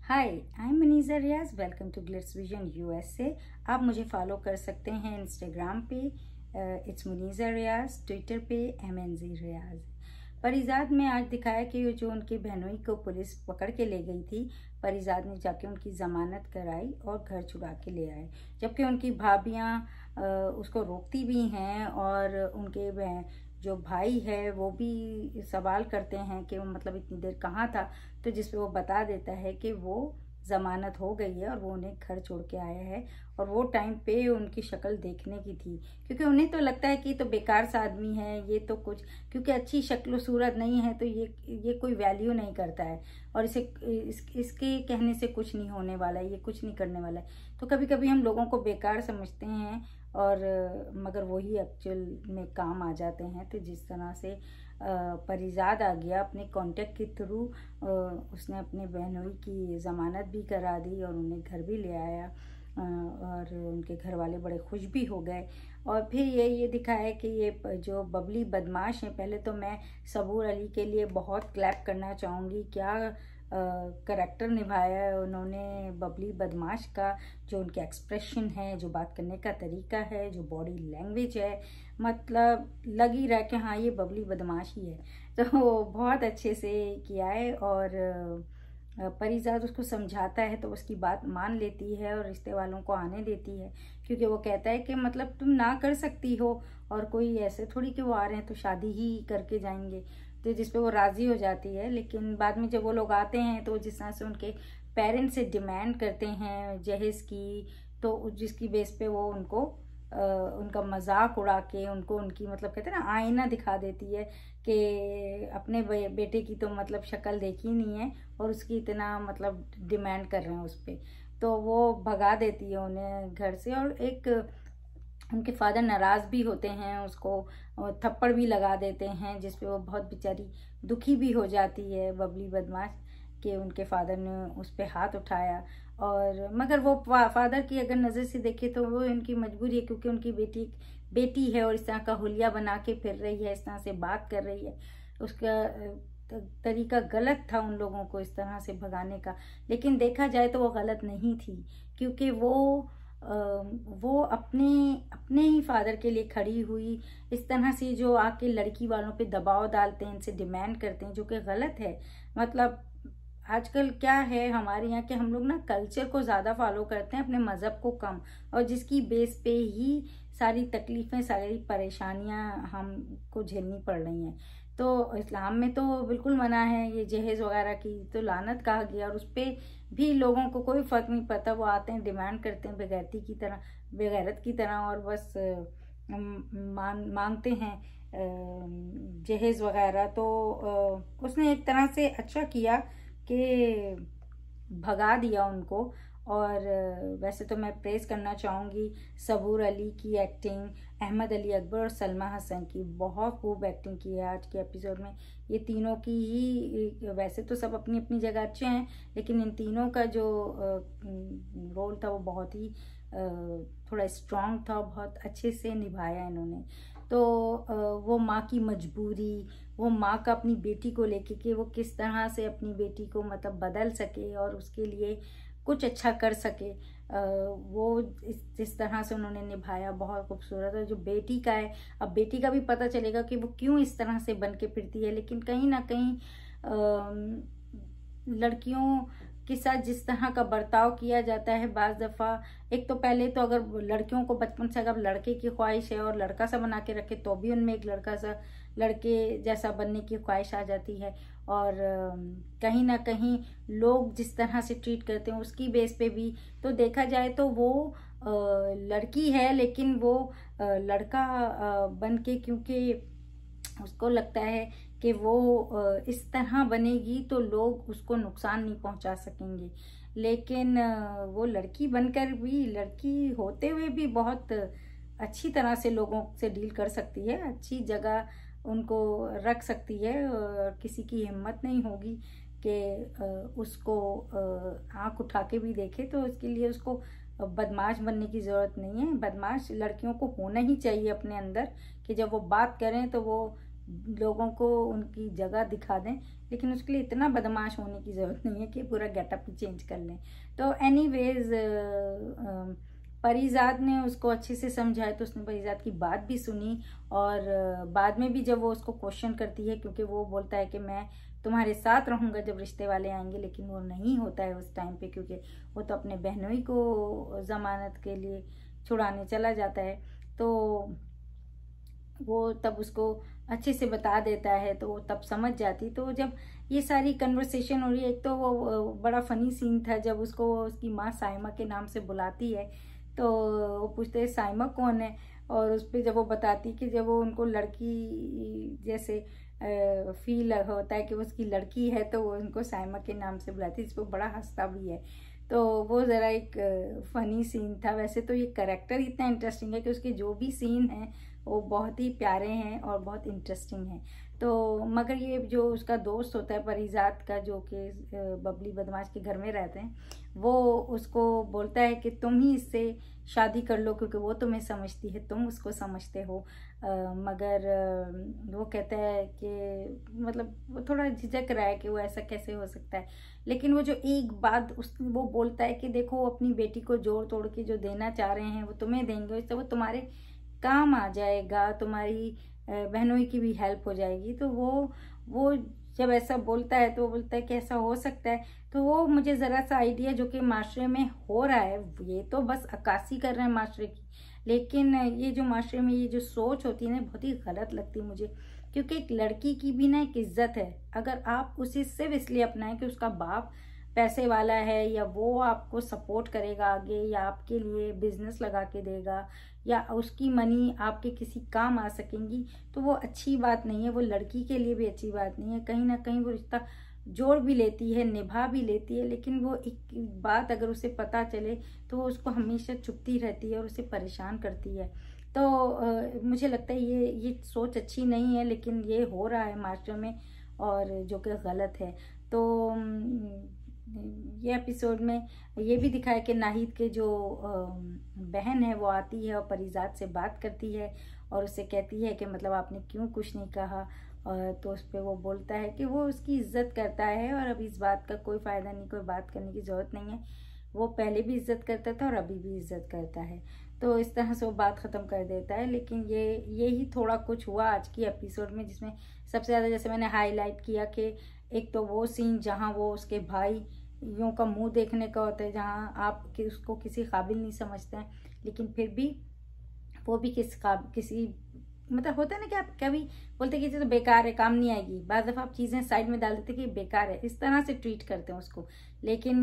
Hi, I am Maniza Riaz. Welcome to Glitz Vision USA. आप मुझे follow कर सकते हैं इंस्टाग्राम पे इट्स मनीज़ा रियाज, ट्विटर पे MNZ रियाज। परिजाद में आज दिखाया कि जो उनकी बहनोई को पुलिस पकड़ के ले गई थी, परिजाद ने जाके उनकी ज़मानत कराई और घर छुड़ा के ले आए, जबकि उनकी भाभियाँ उसको रोकती भी हैं और उनके जो भाई है वो भी सवाल करते हैं कि वो मतलब इतनी देर कहाँ था, तो जिसपे वो बता देता है कि वो ज़मानत हो गई है और वो उन्हें घर छोड़ के आया है। और वो टाइम पे उनकी शक्ल देखने की थी, क्योंकि उन्हें तो लगता है कि तो बेकार सा आदमी है, ये तो कुछ क्योंकि अच्छी शक्ल सूरत नहीं है तो ये कोई वैल्यू नहीं करता है और इसके कहने से कुछ नहीं होने वाला है, ये कुछ नहीं करने वाला है। तो कभी कभी हम लोगों को बेकार समझते हैं और मगर वही एक्चुअल में काम आ जाते हैं। तो जिस तरह से परिजाद आ गया अपने कांटेक्ट के थ्रू, उसने अपने बहनोई की ज़मानत भी करा दी और उन्हें घर भी ले आया और उनके घर वाले बड़े खुश भी हो गए। और फिर ये दिखाया कि ये जो बबली बदमाश हैं, पहले तो मैं सबूर अली के लिए बहुत क्लैप करना चाहूँगी। क्या करैक्टर निभाया है उन्होंने बबली बदमाश का। जो उनके एक्सप्रेशन है, जो बात करने का तरीका है, जो बॉडी लैंग्वेज है, मतलब लग ही रहा है कि हाँ ये बबली बदमाश ही है। तो बहुत अच्छे से किया है और परिजाद उसको समझाता है तो उसकी बात मान लेती है और रिश्ते वालों को आने देती है, क्योंकि वो कहता है कि मतलब तुम ना कर सकती हो और कोई ऐसे थोड़ी कि वो आ रहे हैं तो शादी ही करके जाएंगे। तो जिस पे वो राज़ी हो जाती है। लेकिन बाद में जब वो लोग आते हैं तो जिस तरह से उनके पेरेंट्स से डिमांड करते हैं जहेज़ की, तो जिसकी बेस पे वो उनको उनका मजाक उड़ा के उनको उनकी मतलब कहते हैं ना आईना दिखा देती है कि अपने बेटे की तो मतलब शक्ल देखी नहीं है और उसकी इतना मतलब डिमांड कर रहे हैं उस पर। तो वो भगा देती है उन्हें घर से और एक उनके फादर नाराज़ भी होते हैं, उसको थप्पड़ भी लगा देते हैं, जिसपे वो बहुत बेचारी दुखी भी हो जाती है बबली बदमाश कि उनके फादर ने उस पर हाथ उठाया। और मगर वो फादर की अगर नज़र से देखे तो वो उनकी मजबूरी है, क्योंकि उनकी बेटी है और इस तरह का हुलिया बना के फिर रही है, इस तरह से बात कर रही है। उसका तरीका गलत था उन लोगों को इस तरह से भगाने का। लेकिन देखा जाए तो वो गलत नहीं थी, क्योंकि वो अपने ही फादर के लिए खड़ी हुई। इस तरह से जो आके लड़की वालों पे दबाव डालते हैं, इनसे डिमांड करते हैं, जो कि गलत है। मतलब आजकल क्या है हमारे यहाँ के हम लोग ना कल्चर को ज़्यादा फॉलो करते हैं, अपने मज़हब को कम, और जिसकी बेस पे ही सारी तकलीफ़ें, सारी परेशानियाँ हमको झेलनी पड़ रही हैं। तो इस्लाम में तो बिल्कुल मना है ये जहेज़ वगैरह की, तो लानत कहा गया और उस पर भी लोगों को कोई फ़र्क नहीं पड़ता। वो आते हैं, डिमांड करते हैं बेगैरती की तरह, बेगैरत की तरह, और बस मांगते हैं जहेज़ वगैरह। तो उसने एक तरह से अच्छा किया कि भगा दिया उनको। और वैसे तो मैं प्रेस करना चाहूँगी सबूर अली की एक्टिंग, अहमद अली अकबर और सलमा हसन की। बहुत खूब एक्टिंग की है आज के एपिसोड में। ये तीनों की ही, वैसे तो सब अपनी अपनी जगह अच्छे हैं, लेकिन इन तीनों का जो रोल था वो बहुत ही थोड़ा स्ट्रॉन्ग था, बहुत अच्छे से निभाया इन्होंने। तो वो माँ की मजबूरी, वो माँ का अपनी बेटी को लेके कि वो किस तरह से अपनी बेटी को मतलब बदल सके और उसके लिए कुछ अच्छा कर सके, वो जिस तरह से उन्होंने निभाया बहुत खूबसूरत। और जो बेटी का है, अब बेटी का भी पता चलेगा कि वो क्यों इस तरह से बन के फिरती है। लेकिन कहीं ना कहीं लड़कियों के साथ जिस तरह का बर्ताव किया जाता है बाज़ दफ़ा, एक तो पहले तो अगर लड़कियों को बचपन से अगर लड़के की ख्वाहिश है और लड़का सा बना के रखे तो भी उनमें एक लड़के जैसा बनने की ख्वाहिश आ जाती है। और कहीं ना कहीं लोग जिस तरह से ट्रीट करते हैं उसकी बेस पे भी तो देखा जाए तो वो लड़की है, लेकिन वो लड़का बन के, क्योंकि उसको लगता है कि वो इस तरह बनेगी तो लोग उसको नुकसान नहीं पहुंचा सकेंगे। लेकिन वो लड़की बनकर भी, लड़की होते हुए भी बहुत अच्छी तरह से लोगों से डील कर सकती है, अच्छी जगह उनको रख सकती है और किसी की हिम्मत नहीं होगी कि उसको आंख उठा के भी देखे। तो इसके लिए उसको बदमाश बनने की ज़रूरत नहीं है। बदमाश लड़कियों को होना ही चाहिए अपने अंदर, कि जब वो बात करें तो वो लोगों को उनकी जगह दिखा दें, लेकिन उसके लिए इतना बदमाश होने की ज़रूरत नहीं है कि पूरा गेटअप ही चेंज कर लें। तो एनीवेज परिजात ने उसको अच्छे से समझाया, तो उसने परिजात की बात भी सुनी। और बाद में भी जब वो उसको क्वेश्चन करती है, क्योंकि वो बोलता है कि मैं तुम्हारे साथ रहूँगा जब रिश्ते वाले आएंगे, लेकिन वो नहीं होता है उस टाइम पे, क्योंकि वो तो अपने बहनोई को ज़मानत के लिए छुड़ाने चला जाता है। तो वो तब उसको अच्छे से बता देता है, तो वो तब समझ जाती। तो जब ये सारी कन्वर्सेशन हो रही है, एक तो वो बड़ा फनी सीन था जब उसको उसकी माँ साइमा के नाम से बुलाती है, तो वो पूछते हैं साइमा कौन है, और उस पर जब वो बताती कि जब वो उनको लड़की जैसे फील होता है कि वो उसकी लड़की है, तो वो उनको साइमा के नाम से बुलाती है, जिस पर बड़ा हंसता भी है। तो वो ज़रा एक फ़नी सीन था। वैसे तो ये कैरेक्टर इतना इंटरेस्टिंग है कि उसके जो भी सीन हैं वो बहुत ही प्यारे हैं और बहुत इंटरेस्टिंग हैं। तो मगर ये जो उसका दोस्त होता है परिजात का, जो कि बबली बदमाश के घर में रहते हैं, वो उसको बोलता है कि तुम ही इससे शादी कर लो, क्योंकि वो तुम्हें समझती है, तुम उसको समझते हो। मगर वो कहता है कि मतलब वो थोड़ा झिझक रहा है कि वो ऐसा कैसे हो सकता है। लेकिन वो जो एक बात वो बोलता है कि देखो, वो अपनी बेटी को जोड़ तोड़ के जो देना चाह रहे हैं वो तुम्हें देंगे, इससे वो तुम्हारे काम आ जाएगा, तुम्हारी बहनोई की भी हेल्प हो जाएगी। तो वो जब ऐसा बोलता है तो वो बोलता है कि ऐसा हो सकता है। तो वो मुझे ज़रा सा आइडिया जो कि माशरे में हो रहा है, ये तो बस अक्कासी कर रहे हैं माशरे की, लेकिन ये जो माशरे में ये जो सोच होती है ना, बहुत ही गलत लगती है मुझे। क्योंकि एक लड़की की भी ना एक इज्जत है। अगर आप उसे सिर्फ इसलिए अपनाएं कि उसका बाप पैसे वाला है, या वो आपको सपोर्ट करेगा आगे, या आपके लिए बिजनेस लगा के देगा, या उसकी मनी आपके किसी काम आ सकेंगी, तो वो अच्छी बात नहीं है। वो लड़की के लिए भी अच्छी बात नहीं है। कहीं ना कहीं वो रिश्ता जोड़ भी लेती है, निभा भी लेती है, लेकिन वो एक बात अगर उसे पता चले तो वो उसको हमेशा चुपती रहती है और उसे परेशान करती है। तो मुझे लगता है ये सोच अच्छी नहीं है, लेकिन ये हो रहा है मास्टर में, और जो कि गलत है। तो ये एपिसोड में ये भी दिखाया कि नाहिद के जो बहन है वो आती है और परिजात से बात करती है और उससे कहती है कि मतलब आपने क्यों कुछ नहीं कहा। तो उस पर वो बोलता है कि वो उसकी इज्जत करता है और अब इस बात का कोई फ़ायदा नहीं, कोई बात करने की ज़रूरत नहीं है। वो पहले भी इज्जत करता था और अभी भी इज्जत करता है। तो इस तरह से वो बात ख़त्म कर देता है। लेकिन ये ही थोड़ा कुछ हुआ आज की एपिसोड में, जिसमें सबसे ज़्यादा जैसे मैंने हाईलाइट किया कि एक तो वो सीन जहाँ वो उसके भाई यों का मुंह देखने का होता है, जहाँ आप उसको किसी काबिल नहीं समझते हैं, लेकिन फिर भी वो भी किसी मतलब होता है ना कि आप कभी बोलते कि तो बेकार है, काम नहीं आएगी, बाद दफ़ा आप चीज़ें साइड में डाल देते कि बेकार है, इस तरह से ट्रीट करते हैं उसको। लेकिन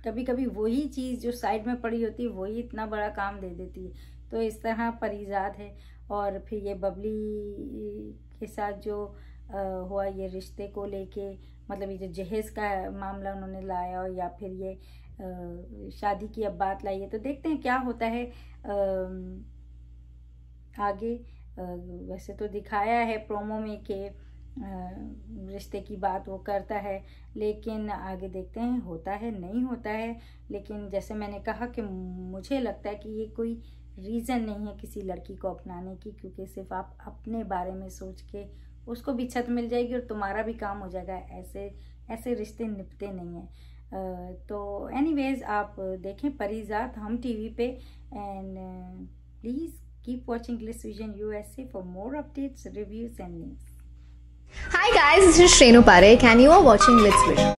कभी कभी वही चीज़ जो साइड में पड़ी होती है वही इतना बड़ा काम दे देती है। तो इस तरह परिजात है। और फिर ये बबली के साथ जो हुआ ये रिश्ते को लेके, मतलब ये जो जहेज़ का मामला उन्होंने लाया, और या फिर ये शादी की अब बात लाई है, तो देखते हैं क्या होता है आगे। वैसे तो दिखाया है प्रोमो में कि रिश्ते की बात वो करता है, लेकिन आगे देखते हैं होता है नहीं होता है। लेकिन जैसे मैंने कहा कि मुझे लगता है कि ये कोई रीज़न नहीं है किसी लड़की को अपनाने की, क्योंकि सिर्फ आप अपने बारे में सोच के उसको भी छत मिल जाएगी और तुम्हारा भी काम हो जाएगा। ऐसे रिश्ते निपटे नहीं हैं। तो एनीवेज आप देखें परिजात हम टीवी पे, and please keep watching Gliss Vision USA for more updates, reviews and news. Hi guys, this is Shrenu Parekh and you are watching Gliss Vision.